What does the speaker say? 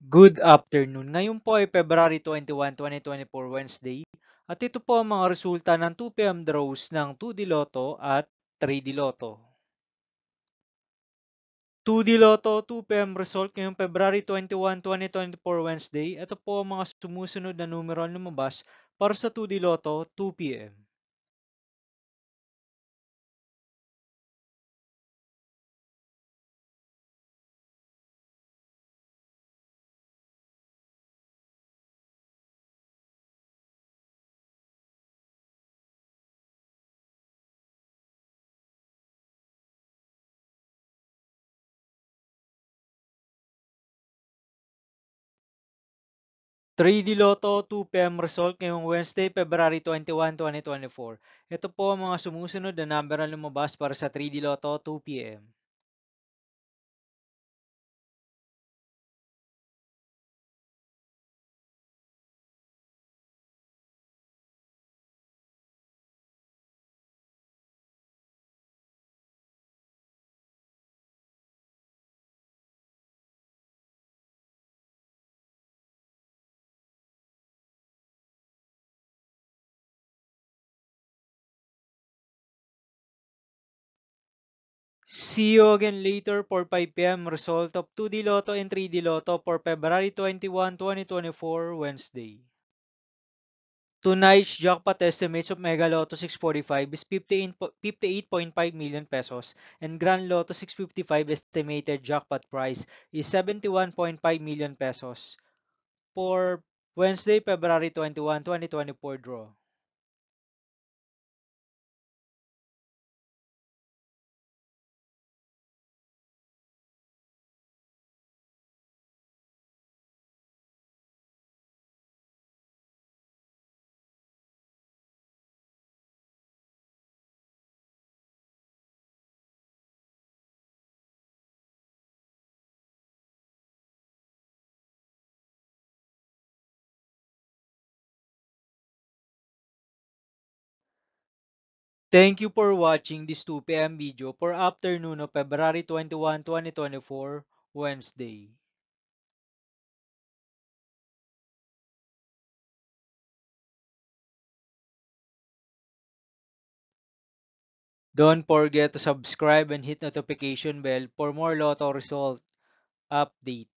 Good afternoon. Ngayon po ay February 21, 2024, Wednesday. At ito po ang mga resulta ng 2 p.m. draws ng 2D Lotto at 3D Lotto. 2D Lotto 2 p.m. result ngayong February 21, 2024, Wednesday. Ito po ang mga sumusunod na numero ang lumabas para sa 2D Lotto 2 p.m. 3D Lotto 2 p.m. result ngayong Wednesday, February 21, 2024. Ito po ang mga sumusunod na number ang lumabas para sa 3D Lotto 2 p.m. 'See you again later for 5 p.m. result of 2D Lotto and 3D Lotto for February 21, 2024, Wednesday. Tonight's jackpot estimates of Mega Lotto 645 is 58.5 million pesos and Grand Lotto 655 estimated jackpot price is 71.5 million pesos for Wednesday, February 21, 2024 draw. Thank you for watching this 2 p.m. video for afternoon of February 21, 2024, Wednesday. Don't forget to subscribe and hit notification bell for more Lotto result update.